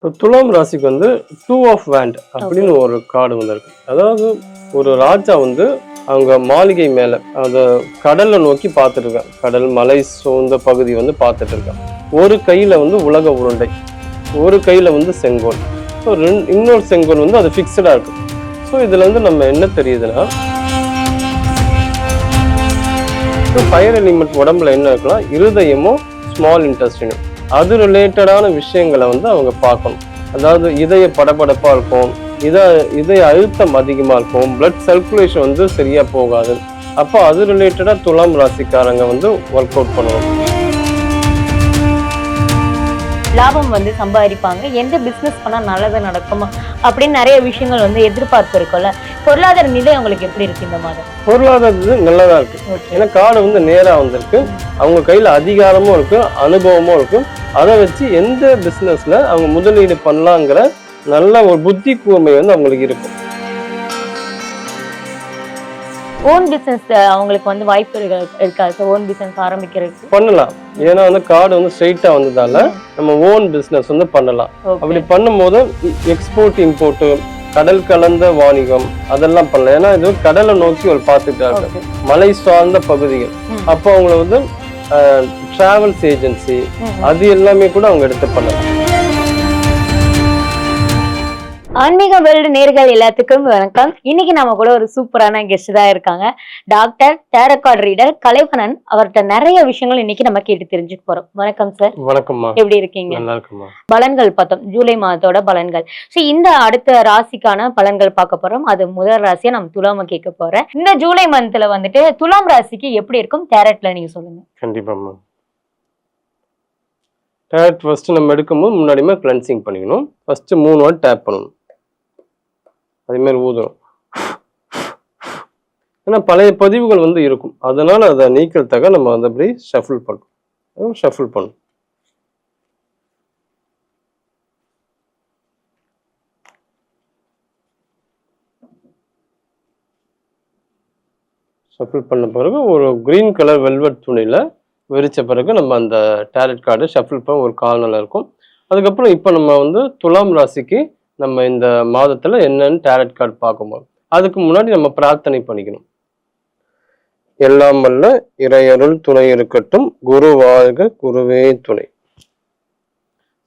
இப்போ துலாம் ராசிக்கு வந்து 2 ஆஃப் வேண்ட் அப்படின்னு ஒரு கார்டு வந்து இருக்கு. அதாவது ஒரு ராஜா வந்து அவங்க மாளிகை மேல அந்த கடலை நோக்கி பார்த்துட்டு இருக்காங்க. கடல் மலை சூழ்ந்த பகுதி வந்து பார்த்துட்டு இருக்காங்க. ஒரு கையில வந்து உலக உருண்டை, ஒரு கையில வந்து செங்கோல். ஸோ இன்னொரு செங்கோல் வந்து அது ஃபிக்ஸடா இருக்கு. ஸோ இதுல இருந்து நம்ம என்ன தெரியுதுன்னா, ஃபயர் எலிமெண்ட் உடம்புல என்ன இருக்குன்னா இருதயமும் ஸ்மால் இன்டெஸ்டினும் அது ரிலேட்டடான விஷயங்களை வந்து அவங்க பார்க்கணும். அதாவது இதய படபடப்பா இருக்கும், இதய அழுத்தம் அதிகமா இருக்கும், பிளட் சர்க்குலேஷன் வந்து சரியா போகாது. அப்போ அது ரிலேட்டடா துலாம் ராசிக்காரங்க வந்து ஒர்க் அவுட் பண்ணணும். லாபம் வந்து சம்பாதிப்பாங்க, எந்த பிசினஸ் பண்ணா நல்லது நடக்குமா அப்படின்னு நிறைய விஷயங்கள் வந்து எதிர்பார்ப்பு இருக்கும்ல. பொருளாதார நிலை உங்களுக்கு எப்படி இருக்கு இந்த மாதம்? பொருளாதாரத்து நல்லதா இருக்கு. ஏன்னா கார்டு வந்து நேரா வந்திருக்கு. அவங்க கையில அதிகாரமும் இருக்கு, அனுபவமும் இருக்கு. அதை வச்சு எந்த பிசினஸ்ல அவங்க முதலீடு பண்ணலாங்கிற நல்ல ஒரு புத்தி கூர்மை வந்து அவங்களுக்கு இருக்கும். ஓன் பிசினஸ் அவங்களுக்கு வந்து வாய்ப்பு இருக்காது. ஓன் பிசினஸ் ஆரம்பிக்கிறதுக்கு பண்ணலாம். ஏன்னா வந்து கார்டு வந்து ஸ்ட்ரெயிட்டா வந்ததால நம்ம ஓன் பிசினஸ் வந்து பண்ணலாம். அப்படி பண்ணும்போது எக்ஸ்போர்ட் இம்போர்ட், கடல் கலந்த வாணிகம் அதெல்லாம் பண்ணலாம். ஏன்னா இது கடலை நோக்கி ஒரு பார்த்துட்டாங்க, மலை சார்ந்த பகுதிகள். அப்போ அவங்கள வந்து டிராவல்ஸ் ஏஜென்சி அது எல்லாமே கூட அவங்க எடுத்து பண்ணலாம். ஆன்மீக வேர்ல்டு நேர்கள் எல்லாத்துக்கும் வணக்கம். இன்னைக்கு நம்ம கூட ஒரு சூப்பரான கெஸ்ட் தான் இருக்காங்க. Doctor tarot card reader Kalaivanan. அவர்கிட்ட நிறைய விஷயங்கள் இன்னைக்கு நம்ம கேட்டு தெரிஞ்சுக்க போறோம். வணக்கம் சார். வணக்கம்மா. எப்படி இருக்கீங்க? நல்லா இருக்குமா. பலன்கள் பார்த்தோம், ஜூலை மாதத்தோட பலன்கள். இந்த அடுத்த ராசிக்கான பலன்கள் பார்க்க போறோம். அது முதல் ராசியா நம்ம துலாம கேட்க போறேன். இந்த ஜூலை மந்த்ல வந்துட்டு துலாம் ராசிக்கு எப்படி இருக்கும் டேரட்ல நீங்க சொல்லுங்க. கண்டிப்பாம்மா. டேரட் ஃபர்ஸ்ட் நம்ம எடுக்கும்போது முன்னாடியுமே கிளென்சிங் பண்ணிக்கணும். ஃபர்ஸ்ட் 3 வாட் டேப் பண்ணணும். அதே மாதிரி ஊதணும். ஏன்னா பழைய பதிவுகள் வந்து இருக்கும், அதனால அதை நீக்கிறதுக்காக நம்ம வந்து அப்படி ஷஃபிள் பண்ணணும். ஷஃபிள் பண்ணணும். ஷஃபிள் பண்ண பிறகு ஒரு கிரீன் கலர் வெல்வெட் துணியில விரிச்ச பிறகு நம்ம அந்த டேரட் கார்டு ஷஃபிள் பண்ண ஒரு கார்னர்ல இருக்கும். அதுக்கப்புறம் இப்போ நம்ம வந்து துலாம் ராசிக்கு நம்ம இந்த மாதத்துல என்னன்னு டேரட் கார்டு பார்க்கும்போது அதுக்கு முன்னாடி நம்ம பிரார்த்தனை பண்ணிக்கணும். எல்லாம் வல்ல இறையருள் துணை இருக்கட்டும், குரு வாழ்க குருவே துணை.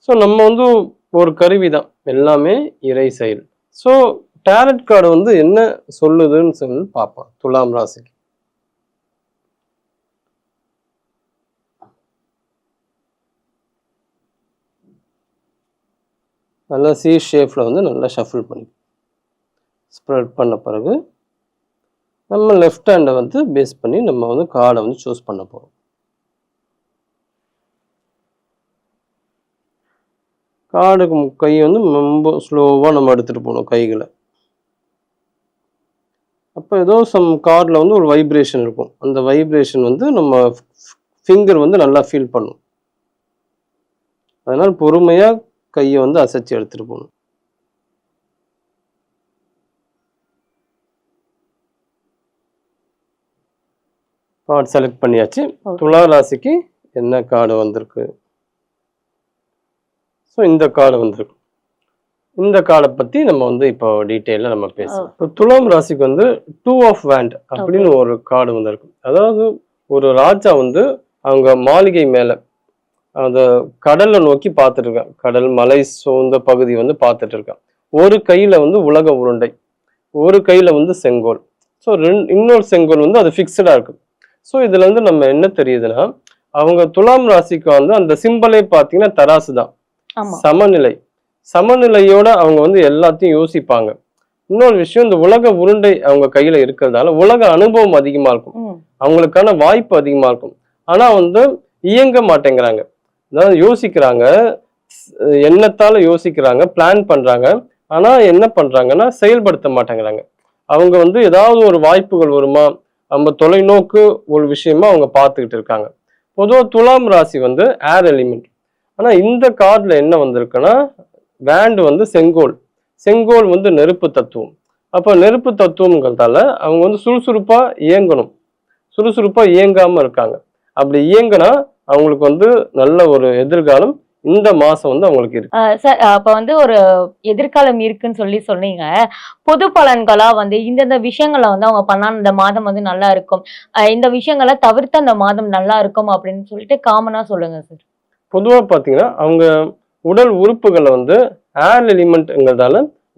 ஸோ நம்ம வந்து ஒரு கருவி தான், எல்லாமே இறை செயல். ஸோ டேரட் கார்டு வந்து என்ன சொல்லுதுன்னு சொல்லி பார்ப்போம். துலாம் ராசிக்கு நல்லா சி ஷேப்ல வந்து நல்லா ஷஃபிள் பண்ணி ஸ்ப்ரெட் பண்ண பிறகு நம்ம லெஃப்ட் ஹேண்டை வந்து பேஸ் பண்ணி நம்ம வந்து கார்டை வந்து சூஸ் பண்ண போகிறோம். கார்டுக்கு கையை வந்து ரொம்ப ஸ்லோவாக நம்ம எடுத்துகிட்டு போகணும் கைகளை. அப்போ ஏதோ சம் கார்டில் வந்து ஒரு வைப்ரேஷன் இருக்கும், அந்த வைப்ரேஷன் வந்து நம்ம ஃபிங்கர் வந்து நல்லா ஃபீல் பண்ணும். அதனால் பொறுமையாக கையை வந்து அசைச்சு எடுத்துட்டு போகணும். கார்டு செலக்ட் பண்ணியாச்சு. துலா ராசிக்கு என்ன கார்டு வந்திருக்கு? ஸோ இந்த கார்டு வந்திருக்கு. இந்த கார்டை பத்தி நம்ம வந்து இப்போ டீட்டெயிலாக நம்ம பேசலாம். இப்போ துலாம் ராசிக்கு வந்து 2 ஆஃப் வேண்ட் அப்படின்னு ஒரு கார்டு வந்திருக்கு. அதாவது ஒரு ராஜா வந்து அவங்க மாளிகை மேல அந்த கடலை நோக்கி பார்த்துட்டு இருக்கான். கடல் மலை சூழ்ந்த பகுதி வந்து பார்த்துட்டு இருக்கான். ஒரு கையில வந்து உலக உருண்டை, ஒரு கையில வந்து செங்கோல். ஸோ இன்னொரு செங்கோல் வந்து அது ஃபிக்ஸடா இருக்கு. ஸோ இதுல இருந்து நம்ம என்ன தெரியுதுன்னா, அவங்க துலாம் ராசிக்கு வந்து அந்த சிம்பலே பார்த்தீங்கன்னா தராசு தான், சமநிலை. சமநிலையோட அவங்க வந்து எல்லாத்தையும் யோசிப்பாங்க. இன்னொரு விஷயம், இந்த உலக உருண்டை அவங்க கையில இருக்கிறதால உலக அனுபவம் அதிகமா இருக்கும், அவங்களுக்கான வாய்ப்பு அதிகமா இருக்கும். ஆனா வந்து இயங்க மாட்டேங்கிறாங்க. அதாவது யோசிக்கிறாங்க, எண்ணத்தால யோசிக்கிறாங்க, பிளான் பண்றாங்க. ஆனா என்ன பண்றாங்கன்னா செயல்படுத்த மாட்டேங்கிறாங்க. அவங்க வந்து ஏதாவது ஒரு வாய்ப்புகள் வருமா, நம்ம தொலைநோக்கு ஒரு விஷயமா அவங்க பார்த்துக்கிட்டு இருக்காங்க. பொதுவாக துலாம் ராசி வந்து ஏர் எலிமெண்ட். ஆனா இந்த கார்டுல என்ன வந்திருக்குன்னா, வேண்ட் வந்து செங்கோல். செங்கோல் வந்து நெருப்பு தத்துவம். அப்ப நெருப்பு தத்துவம்ங்கிறதால அவங்க வந்து சுறுசுறுப்பா இயங்கணும். சுறுசுறுப்பா இயங்காம இருக்காங்க. அப்படி இயங்கினா அவங்களுக்கு வந்து நல்ல ஒரு எதிர்காலம் இந்த மாசம் வந்து அவங்களுக்கு இருக்கு. சார் அப்ப வந்து ஒரு எதிர்காலம் இருக்குன்னு சொன்னீங்க. பொது பலன்களா வந்து இந்தந்த விஷயங்கள வந்து அவங்க பண்ணா இந்த மாதம் வந்து நல்லா இருக்கும். இந்த விஷயங்கள தவிர்த்து அந்த மாதம் நல்லா இருக்கும் அப்படின்னு சொல்லிட்டு காமனா சொல்லுங்க சார். பொதுவா பாத்தீங்கன்னா அவங்க உடல் உறுப்புகளை வந்து ஏர் எலிமெண்ட்ங்கிறதால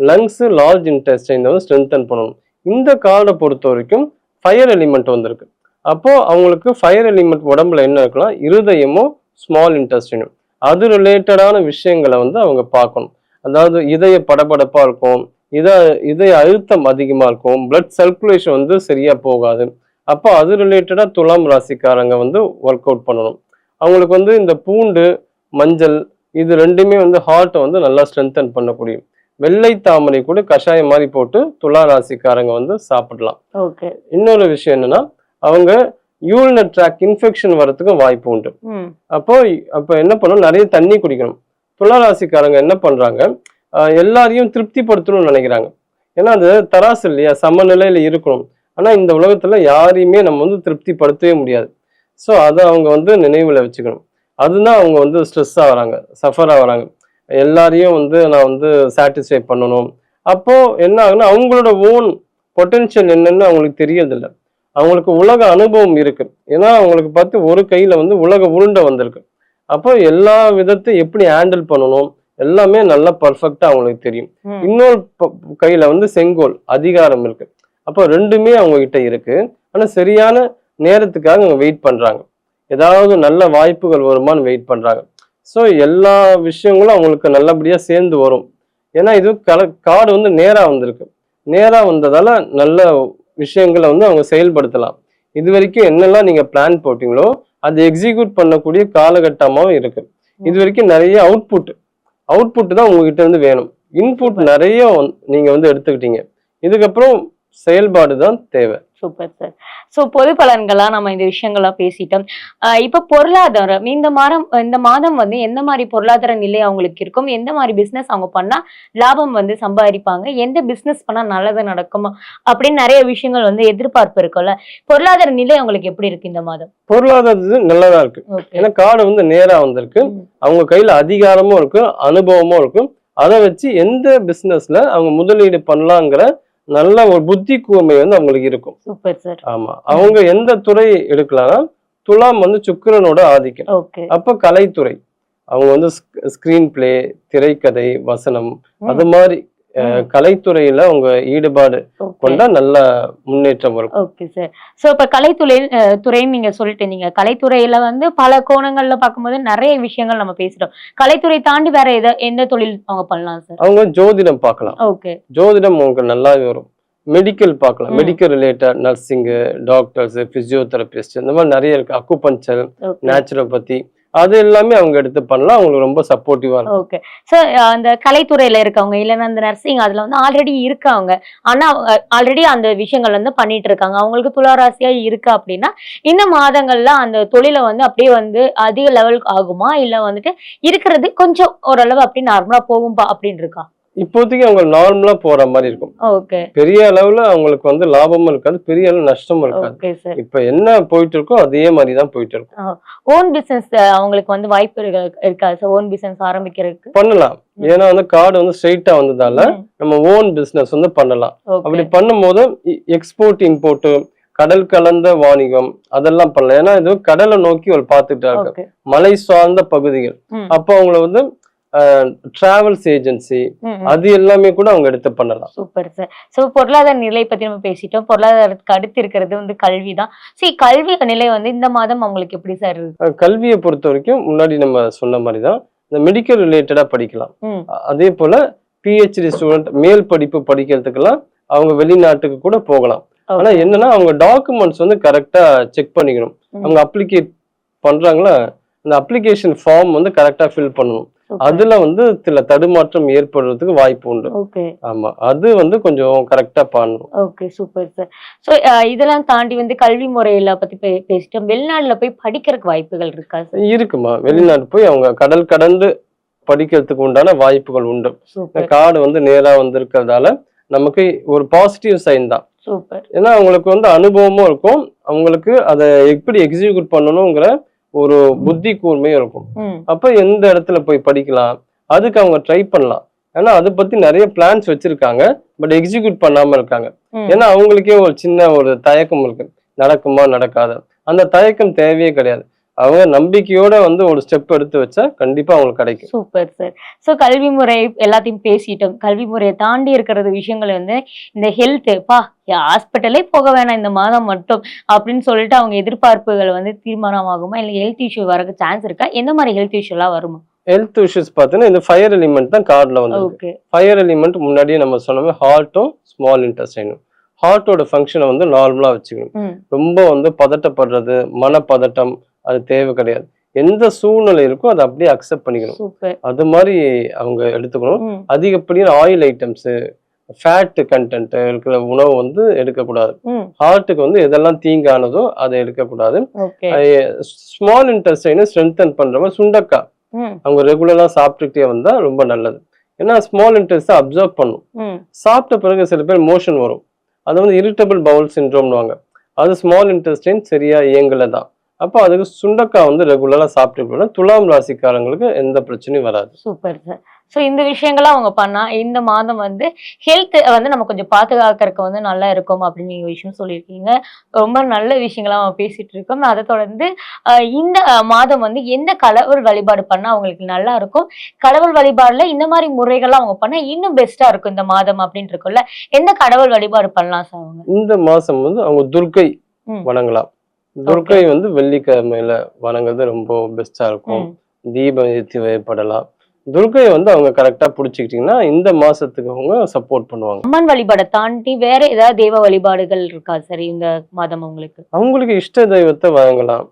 லங்ஸ், லார்ஜ் இன்டெஸ்டைன் வந்து ஸ்ட்ரென்தன் பண்ணணும். இந்த கார்டை பொறுத்த வரைக்கும் ஃபயர் எலிமெண்ட் வந்திருக்கு. அப்போ அவங்களுக்கு ஃபயர் எலிமெண்ட் உடம்புல என்ன இருக்கலாம், இருதயமும் ஸ்மால் இன்டெஸ்டைனும் அது ரிலேட்டடான விஷயங்களை வந்து அவங்க பார்க்கணும். அதாவது இதய படபடப்பா இருக்கும், இதய அழுத்தம் அதிகமா இருக்கும், பிளட் சர்க்குலேஷன் வந்து சரியா போகாது. அப்போ அது ரிலேட்டடா துலாம் ராசிக்காரங்க வந்து ஒர்க் அவுட் பண்ணணும். அவங்களுக்கு வந்து இந்த பூண்டு, மஞ்சள் இது ரெண்டுமே வந்து ஹார்ட்டை வந்து நல்லா ஸ்ட்ரென்தன் பண்ணக்கூடிய வெள்ளை தாமரை கூட கஷாயம் மாதிரி போட்டு துலா ராசிக்காரங்க வந்து சாப்பிடலாம். இன்னொரு விஷயம் என்னன்னா அவங்க யூரினரி ட்ராக் இன்ஃபெக்ஷன் வரதுக்கும் வாய்ப்பு உண்டு. அப்போ என்ன பண்ணணும், நிறைய தண்ணி குடிக்கணும். துலா ராசிக்காரங்க என்ன பண்றாங்க, எல்லாரையும் திருப்திப்படுத்தணும்னு நினைக்கிறாங்க. ஏன்னா அது தராசு இல்லையா, சமநிலையில இருக்கணும். ஆனா இந்த உலகத்துல யாரையுமே நம்ம வந்து திருப்திப்படுத்தவே முடியாது. ஸோ அதை அவங்க வந்து நினைவுல வச்சுக்கணும். அதுதான் அவங்க வந்து ஸ்ட்ரெஸ் ஆகுறாங்க, சஃபர் ஆகுறாங்க. எல்லாரையும் வந்து நான் வந்து சாட்டிஸ்ஃபை பண்ணணும். அப்போ என்ன ஆகுன்னா அவங்களோட ஓன் பொட்டென்ஷியல் என்னன்னு அவங்களுக்கு தெரியறதில்லை. அவங்களுக்கு உலக அனுபவம் இருக்கு. ஏன்னா அவங்களுக்கு பார்த்து ஒரு கையில வந்து உலக உருண்டை வந்திருக்கு. அப்போ எல்லா விதத்தையும் எப்படி ஹேண்டில் பண்ணணும் எல்லாமே நல்லா பர்ஃபெக்டா அவங்களுக்கு தெரியும். இன்னொரு கையில வந்து செங்கோல் அதிகாரம் இருக்கு. அப்போ ரெண்டுமே அவங்க கிட்ட இருக்கு. ஆனா சரியான நேரத்துக்காக அவங்க வெயிட் பண்றாங்க. ஏதாவது நல்ல வாய்ப்புகள் வருமானு வெயிட் பண்றாங்க. ஸோ எல்லா விஷயங்களும் அவங்களுக்கு நல்லபடியா சேர்ந்து வரும். ஏன்னா இது கார்டு வந்து நேரா வந்திருக்கு. நேரா வந்ததால நல்ல விஷயங்களை வந்து அவங்க செயல்படுத்தலாம். இது வரைக்கும் என்னெல்லாம் நீங்க பிளான் போட்டீங்களோ அது எக்ஸிக்யூட் பண்ணக்கூடிய காலகட்டமாவும் இருக்கு. இது வரைக்கும் நிறைய அவுட்புட் தான் உங்ககிட்ட இருந்து வேணும். இன்புட் நிறைய நீங்க வந்து எடுத்துக்கிட்டீங்க. இதுக்கப்புறம் செயல்பாடு தான் தேவை. Super sir. சோ பொது பலன்களா நம்ம இந்த விஷயங்கள்லாம் பேசிட்டோம். இப்ப பொருளாதாரம் இந்த மாதம் வந்து எந்த மாதிரி பொருளாதார நிலை அவங்களுக்கு இருக்கும், எந்த மாதிரி பிசினஸ் அவங்க பண்ணா லாபம் வந்து சம்பாதிப்பாங்க, எந்த பிசினஸ் பண்ணா நல்லது நடக்கும் அப்படின்னு நிறைய விஷயங்கள் வந்து எதிர்பார்ப்பு இருக்கும்ல. பொருளாதார நிலை அவங்களுக்கு எப்படி இருக்கு இந்த மாதம்? பொருளாதாரத்து நல்லதா இருக்கு. ஏன்னா கார்டு வந்து நேரா வந்திருக்கு. அவங்க கையில அதிகாரமும் இருக்கு, அனுபவமும் இருக்கு. அதை வச்சு எந்த பிசினஸ்ல அவங்க முதலீடு பண்ணலாங்கிற நல்ல ஒரு புத்தி கூர்மை வந்து அவங்களுக்கு இருக்கும். Super sir. ஆமா, அவங்க எந்த துறை எடுக்கலாம்னா துலாம் வந்து சுக்கிரனோட ஆதிக்கம். அப்ப கலைத்துறை அவங்க வந்து ஸ்கிரீன் பிளே, திரைக்கதை, வசனம் அது மாதிரி கலைத்துறையில அவங்க ஈடுபாடு கொண்டா நல்ல முன்னேற்றம் வரும். Okay sir. சோ இப்ப துறைன்னு நீங்க சொல்லிட்டு கலைத்துறையில வந்து பல கோணங்கள்ல பார்க்கும்போது நிறைய விஷயங்கள் நம்ம பேசுறோம். கலைத்துறை தாண்டி வேற எந்த தொழில் அவங்க பண்ணலாம் சார்? அவங்க ஜோதிடம் பார்க்கலாம். ஓகே, ஜோதிடம் உங்களுக்கு நல்லாவே வரும். மெடிக்கல் பார்க்கலாம். Medical related nursing, doctors, physiotherapist இந்த மாதிரி நிறைய இருக்கு. அக்குபஞ்சர், நேச்சுரோபதி அது எல்லாமே அவங்க எடுத்து பண்ணலாம். அவங்களுக்கு ரொம்ப சப்போர்ட்டிவா இருக்கும். Okay sir. அந்த கலைத்துறையில இருக்கவங்க இல்லைன்னா அந்த நர்சிங் அதுல வந்து ஆல்ரெடி இருக்காங்க, ஆனா ஆல்ரெடி அந்த விஷயங்கள் வந்து பண்ணிட்டு இருக்காங்க, அவங்களுக்கு துளாராசியா இருக்கு அப்படின்னா இந்த மாதங்கள்ல அந்த தொழிலை வந்து அப்படியே வந்து அதிக லெவல் ஆகுமா, இல்ல வந்துட்டு இருக்கிறது கொஞ்சம் ஓரளவு அப்படி நார்மலா போகும்பா அப்படின்னு இருக்கா? இப்போதைக்கு அவங்க நார்மலா போற மாதிரி இருக்கும். பெரிய அளவுல அவங்களுக்கு வந்து லாபமும் இருக்காது, பெரிய அளவு நஷ்டமும் இருக்காது. இப்ப என்ன போயிட்டு இருக்கோ அதே மாதிரிதான் போயிட்டு இருக்கும். ஓன் பிசினஸ் அவங்களுக்கு வந்து வாய்ப்பு இருக்காது சார்? ஓன் பிசினஸ் ஆரம்பிக்கிறதுக்கு பண்ணலாம். ஏன்னா வந்து கார்டு வந்து ஸ்ட்ரெயிட்டா வந்ததால நம்ம ஓன் பிசினஸ் வந்து பண்ணலாம். அப்படி பண்ணும்போது எக்ஸ்போர்ட், இம்போர்ட், கடல் கலந்த வாணிகம் அதெல்லாம் பண்ணலாம். ஏன்னா இது கடலை நோக்கி ஒரு பார்த்துட்டா இருக்கு, மலை சார்ந்த பகுதிகள். அப்போ அவங்கள வந்து டிராவல்ஸ் ஏஜென்சி அது எல்லாமே கூட அவங்க எடுத்து பண்ணலாம். Super sir. சோ பொருளாதார நிலை பத்தி நம்ம பேசிட்டோம். பொருளாதாரத்துக்கு அடுத்து இருக்கிறது வந்து கல்விதான். கல்வி நிலை வந்து இந்த மாதம் அவங்களுக்கு எப்படி சார் இருக்கு? கல்வியை பொறுத்த வரைக்கும் முன்னாடி நம்ம சொன்ன மாதிரிதான் இந்த மெடிக்கல் ரிலேட்டடா படிக்கலாம். அதே போல பிஹெச்டி ஸ்டூடெண்ட் மேல் படிப்பு படிக்கிறதுக்கெல்லாம் அவங்க வெளிநாட்டுக்கு கூட போகலாம். ஆனா என்னன்னா அவங்க டாக்குமெண்ட்ஸ் வந்து கரெக்டா செக் பண்ணிக்கணும். அவங்க அப்ளிகேட் பண்றாங்களா, இந்த அப்ளிகேஷன் ஃபார்ம் வந்து கரெக்டா ஃபில் பண்ணணும். அதுல வந்து சில தடுமாற்றம் ஏற்படுறதுக்கு வாய்ப்பு உண்டு. ஆமா, அது வந்து கொஞ்சம் கரெக்டா பண்ணணும். Okay, super sir. சோ இதெல்லாம் தாண்டி வந்து கல்வி முறையில பத்தி பேசிட்டோம். வெளிநாட்டுல போய் படிக்கிறதுக்கு வாய்ப்புகள் இருக்கா சார்? இருக்குமா, வெளிநாட்டு போய் அவங்க கடல் கடந்து படிக்கிறதுக்கு உண்டான வாய்ப்புகள் உண்டு. கார்டு வந்து நேரா வந்திருக்கிறதால நமக்கு ஒரு பாசிட்டிவ் சைன் தான். ஏன்னா அவங்களுக்கு வந்து அனுபவமும் இருக்கும், அவங்களுக்கு அதை எப்படி எக்ஸிக்யூட் பண்ணணுங்கிற ஒரு புத்தி கூர்மையும் இருக்கும். ம். அப்ப எந்த இடத்துல போய் படிக்கலாம், அதுக்கு அவங்க ட்ரை பண்ணலாம். ஏன்னா அதை பத்தி நிறைய பிளான்ஸ் வச்சிருக்காங்க, பட் எக்ஸிக்யூட் பண்ணாம இருக்காங்க. ம். ஏன்னா அவங்களுக்கே ஒரு சின்ன ஒரு தயக்கம் இருக்கு, நடக்குமா நடக்காத. அந்த தயக்கம் தேவையே கிடையாது. அவங்க நம்பிக்கையோட வந்து ஒரு ஸ்டெப் எடுத்து வச்சா கண்டிப்பா அவங்களுக்கு கிடைக்கும். Super sir. சோ கல்வி முறை எல்லாத்தையும் பேசிட்டோம். கல்வி முறையை தாண்டி இருக்கிறது விஷயங்கள் வந்து இந்த ஹெல்த் ஹாஸ்பிட்டலே போக வேணாம் இந்த மாதம் மட்டும் அப்படின்னு சொல்லிட்டு அவங்க எதிர்பார்ப்புகள் வந்து தீர்மானமாகுமா, இல்ல ஹெல்த் இஷ்யூ வரக்கு சான்ஸ் இருக்கா? எந்த மாதிரி ஹெல்த் இஷ்யூ எல்லாம் வருமா? ஹெல்த் இஷ்யூஸ் பார்த்தீங்கன்னா இந்த ஃபயர் எலிமெண்ட் தான் கார்டுல வந்து. ஓகே. ஃபயர் எலிமெண்ட் முன்னாடியே நம்ம சொன்னோமே ஹார்ட்டும் ஸ்மால் இன்டெஸ்டைனும். ஹார்ட்டோட ஃபங்க்ஷனை வந்து நார்மலா வச்சுக்கணும். ம். ரொம்ப வந்து பதட்டப்படுறது, மனப்பதட்டம் அது தேவை கிடையாது. எந்த சூழ்நிலை இருக்கோ அதை அப்படியே அக்செப்ட் பண்ணிக்கணும். சூப்பர். அது மாதிரி அவங்க எடுத்துக்கணும். ம். அதிகப்படியான ஆயில் ஐட்டம்ஸ், ஃபேட் கண்டென்ட் இருக்கிற உணவு வந்து எடுக்கக்கூடாது. ம். ஹார்ட்டுக்கு வந்து எதெல்லாம் தீங்கானதோ அதை எடுக்கக்கூடாது. ஓகே. ஸ்மால் இன்டெஸ்டைனை ஸ்ட்ரென்தன் பண்ற மாதிரி சுண்டக்காய் ம். அவங்க ரெகுலரா சாப்பிட்டுக்கிட்டே வந்தா ரொம்ப நல்லது. ஏன்னா ஸ்மால் இன்டெஸ்ட் அப்சர்வ் பண்ணும். ம். சாப்பிட்ட பிறகு சில பேர் மோஷன் வரும், அது வந்து இரிட்டபிள் பவுல் சிண்ட்ரோம்னுவாங்க. அது ஸ்மால் இன்டெஸ்டைன் சரியா இயங்கல தான். அப்போ அதுக்கு சுண்டக்காய் வந்து ரெகுலரா சாப்பிட்டு துலாம் ராசிக்காரங்களுக்கு எந்த பிரச்சனையும் வராது. Super sir. சோ இந்த விஷயங்கள்லாம் அவங்க பண்ணா இந்த மாதம் வந்து ஹெல்த் வந்து நம்ம கொஞ்சம் பாதுகாக்கறதுக்கு வந்து நல்லா இருக்கும் அப்படின்னு நீங்க விஷயம் சொல்லியிருக்கீங்க. ரொம்ப நல்ல விஷயங்களா நம்ம பேசிட்டு இருக்கோம். அதை தொடர்ந்து இந்த மாதம் வந்து எந்த கடவுள் வழிபாடு பண்ணா அவங்களுக்கு நல்லா இருக்கும், கடவுள் வழிபாடுல இந்த மாதிரி முறைகள்லாம் அவங்க பண்ணா இன்னும் பெஸ்டா இருக்கும் இந்த மாதம் அப்படின்னு இருக்கும்ல, எந்த கடவுள் வழிபாடு பண்ணலாம் சார் அவங்க? இந்த மாசம் வந்து அவங்க துர்க்கை ம். வணங்கலாம். துர்க்கை வந்து வெள்ளிக்கிழமையில வணங்குறது ரொம்ப பெஸ்டா இருக்கும். ம். தீபம் ஏற்றி வழிபடலாம். துர்க்கையை வந்து அவங்க கரெக்டா புடிச்சுக்கிட்டீங்கன்னா இந்த மாசத்துக்கு அவங்க சப்போர்ட் பண்ணுவாங்க. அம்மன் வழிபாடை தாண்டி வேற ஏதாவது தெய்வ வழிபாடுகள் இருக்கா சார் இந்த மாதம் உங்களுக்கு? அவங்களுக்கு இஷ்ட தெய்வத்தை வணங்கலாம்,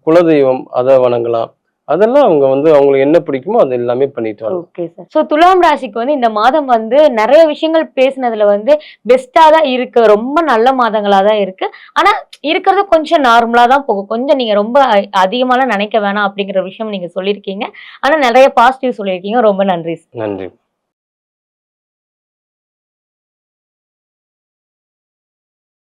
குலதெய்வம் அதை வணங்கலாம். அதெல்லாம் அவங்க வந்து அவங்களுக்கு என்ன பிடிக்குமோ அது எல்லாமே பண்ணிட்டு வரலாம். Okay sir. சோ துலாம் ராசிக்கு வந்து இந்த மாதம் வந்து நிறைய விஷயங்கள் பேசுனதுல வந்து பெஸ்டா தான் இருக்கு, ரொம்ப நல்ல மாதங்களா தான் இருக்கு. ஆனா இருக்கிறது கொஞ்சம் நார்மலா தான் போகும், கொஞ்சம் நீங்க ரொம்ப அதிகமாலாம் நினைக்க வேணாம் அப்படிங்கிற விஷயம் நீங்க சொல்லியிருக்கீங்க. ஆனா நிறைய பாசிட்டிவ் சொல்லியிருக்கீங்க. ரொம்ப நன்றி சார். நன்றி.